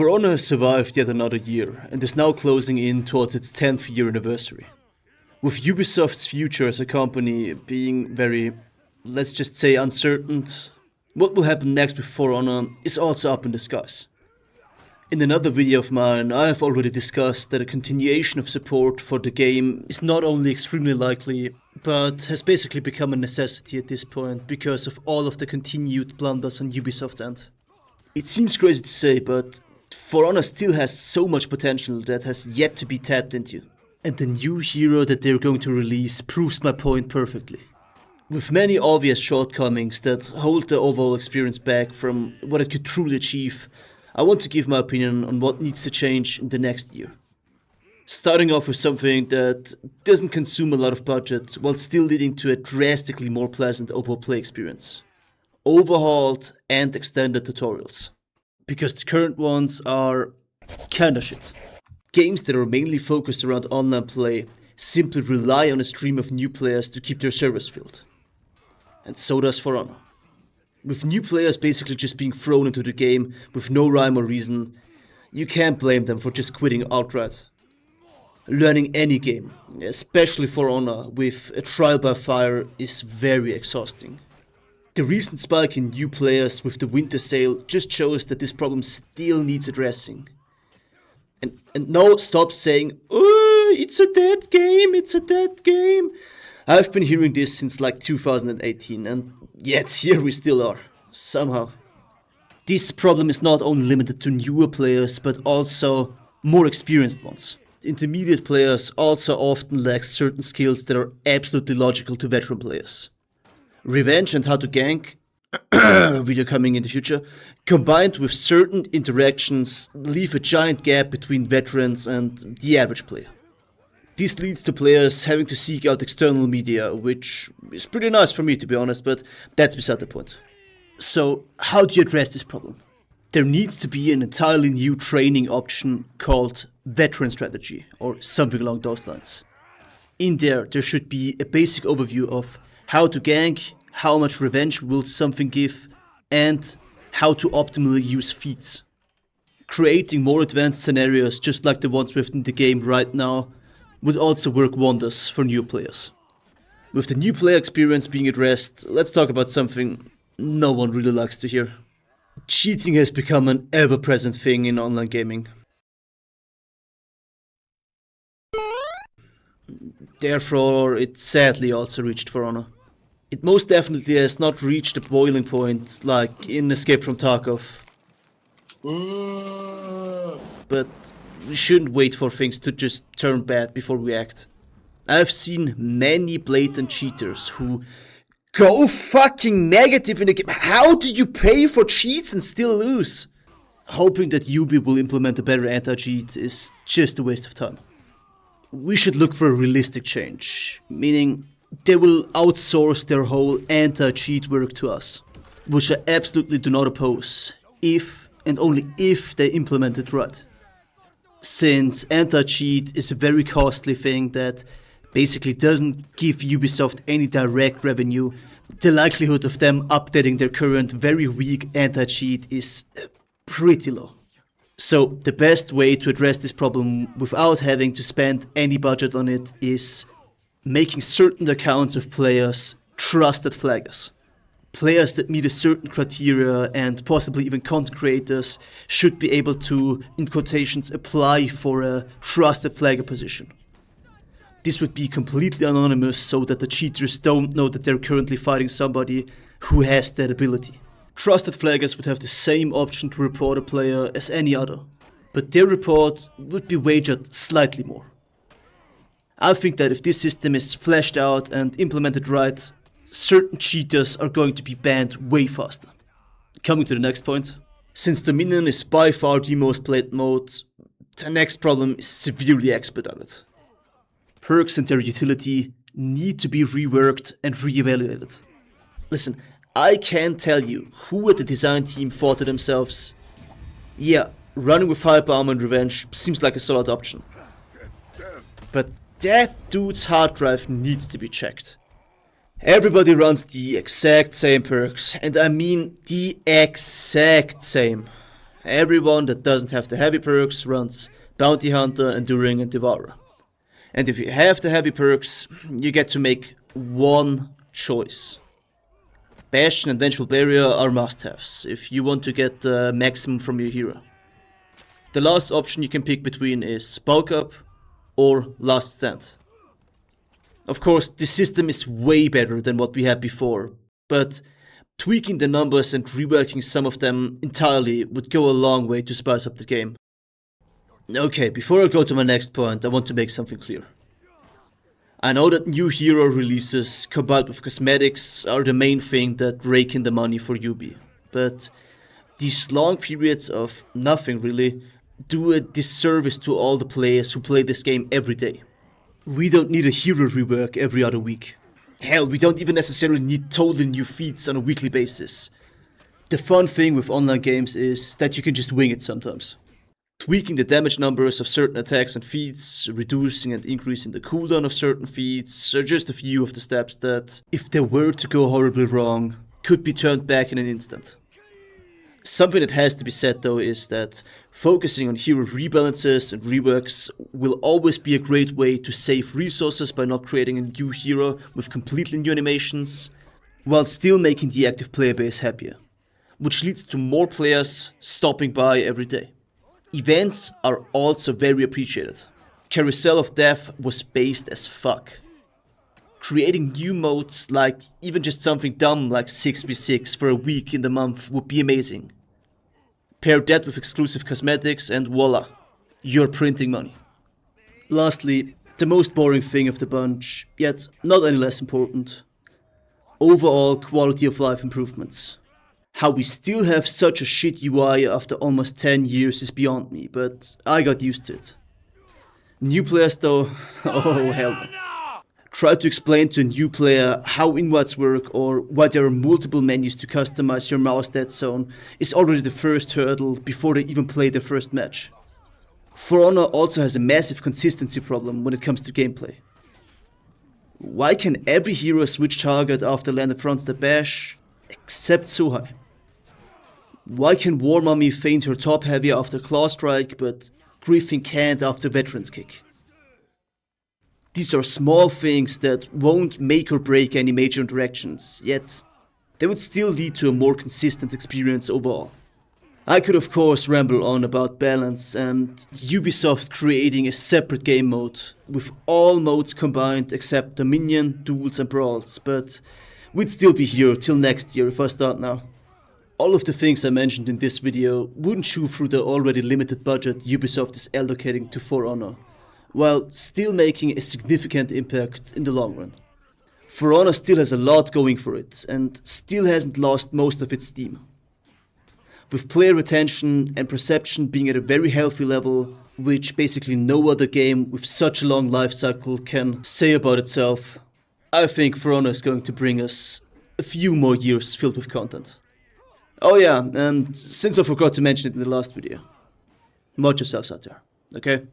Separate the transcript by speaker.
Speaker 1: For Honor has survived yet another year and is now closing in towards its 10th year anniversary. With Ubisoft's future as a company being very, let's just say, uncertain, what will happen next with For Honor is also up in the skies. In another video of mine, I have already discussed that a continuation of support for the game is not only extremely likely, but has basically become a necessity at this point because of all of the continued blunders on Ubisoft's end. It seems crazy to say, but For Honor still has so much potential that has yet to be tapped into. And the new hero that they're going to release proves my point perfectly. With many obvious shortcomings that hold the overall experience back from what it could truly achieve, I want to give my opinion on what needs to change in the next year. Starting off with something that doesn't consume a lot of budget while still leading to a drastically more pleasant overall play experience. Overhauled and extended tutorials. Because the current ones are kinda shit. Games that are mainly focused around online play simply rely on a stream of new players to keep their servers filled. And so does For Honor. With new players basically just being thrown into the game with no rhyme or reason, you can't blame them for just quitting outright. Learning any game, especially For Honor, with a trial by fire is very exhausting. The recent spike in new players with the winter sale just shows that this problem still needs addressing. And no, stop saying, "Oh, it's a dead game, it's a dead game." I've been hearing this since like 2018, and yet here we still are, somehow. This problem is not only limited to newer players, but also more experienced ones. Intermediate players also often lack certain skills that are absolutely logical to veteran players. Revenge and how to gank, video coming in the future, combined with certain interactions, leave a giant gap between veterans and the average player. This leads to players having to seek out external media, which is pretty nice for me to be honest, but that's beside the point. So, how do you address this problem? There needs to be an entirely new training option called Veteran Strategy, or something along those lines. In there should be a basic overview of how to gank, how much revenge will something give, and how to optimally use feats. Creating more advanced scenarios just like the ones within the game right now would also work wonders for new players. With the new player experience being addressed, let's talk about something no one really likes to hear. Cheating has become an ever-present thing in online gaming. Therefore, it sadly also reached For Honor. It most definitely has not reached a boiling point like in Escape from Tarkov. But we shouldn't wait for things to just turn bad before we act. I've seen many blatant cheaters who go fucking negative in the game. How do you pay for cheats and still lose? Hoping that Ubi will implement a better anti-cheat is just a waste of time. We should look for a realistic change, meaning they will outsource their whole anti-cheat work to us, which I absolutely do not oppose, if and only if they implement it right. Since anti-cheat is a very costly thing that basically doesn't give Ubisoft any direct revenue, the likelihood of them updating their current very weak anti-cheat is pretty low. So the best way to address this problem without having to spend any budget on it is making certain accounts of players trusted flaggers. Players that meet a certain criteria and possibly even content creators should be able to, in quotations, apply for a trusted flagger position. This would be completely anonymous so that the cheaters don't know that they're currently fighting somebody who has that ability. Trusted flaggers would have the same option to report a player as any other, but their report would be wagered slightly more. I think that if this system is fleshed out and implemented right, certain cheaters are going to be banned way faster. Coming to the next point. Since Dominion is by far the most played mode, the next problem is severely expedited. Perks and their utility need to be reworked and reevaluated. Listen, I can't tell you who at the design team thought to themselves, yeah, running with hyper armor and revenge seems like a solid option. But that dude's hard drive needs to be checked. Everybody runs the exact same perks, and I mean the exact same. Everyone that doesn't have the heavy perks runs Bounty Hunter, Enduring, and Devourer. And if you have the heavy perks, you get to make one choice. Bastion and Vengeful Barrier are must-haves if you want to get the maximum from your hero. The last option you can pick between is Bulk Up or Last Stand. Of course, this system is way better than what we had before, but tweaking the numbers and reworking some of them entirely would go a long way to spice up the game. Okay, before I go to my next point, I want to make something clear. I know that new hero releases combined with cosmetics are the main thing that rake in the money for UB, but these long periods of nothing really do a disservice to all the players who play this game every day. We don't need a hero rework every other week. Hell, we don't even necessarily need totally new feats on a weekly basis. The fun thing with online games is that you can just wing it sometimes. Tweaking the damage numbers of certain attacks and feats, reducing and increasing the cooldown of certain feats are just a few of the steps that, if they were to go horribly wrong, could be turned back in an instant. Something that has to be said though is that focusing on hero rebalances and reworks will always be a great way to save resources by not creating a new hero with completely new animations, while still making the active player base happier, which leads to more players stopping by every day. Events are also very appreciated. Carousel of Death was based as fuck. Creating new modes, like even just something dumb like 6v6 for a week in the month would be amazing. Pair that with exclusive cosmetics and voila, you're printing money. Lastly, the most boring thing of the bunch, yet not any less important. Overall quality of life improvements. How we still have such a shit UI after almost 10 years is beyond me, but I got used to it. New players though, oh hell no. Try to explain to a new player how invites work or why there are multiple menus to customize your mouse dead zone is already the first hurdle before they even play their first match. For Honor also has a massive consistency problem when it comes to gameplay. Why can every hero switch target after landed front step bash, except Suhai? Why can War Mummy feint her top heavy after Claw Strike, but Griffin can't after Veteran's Kick? These are small things that won't make or break any major interactions, yet they would still lead to a more consistent experience overall. I could of course ramble on about balance and Ubisoft creating a separate game mode with all modes combined except Dominion, Duels and Brawls, but we'd still be here till next year if I start now. All of the things I mentioned in this video wouldn't chew through the already limited budget Ubisoft is allocating to For Honor, while still making a significant impact in the long run. For Honor still has a lot going for it, and still hasn't lost most of its steam. With player retention and perception being at a very healthy level, which basically no other game with such a long life cycle can say about itself, I think For Honor is going to bring us a few more years filled with content. Oh yeah, and since I forgot to mention it in the last video, watch yourselves out there, okay?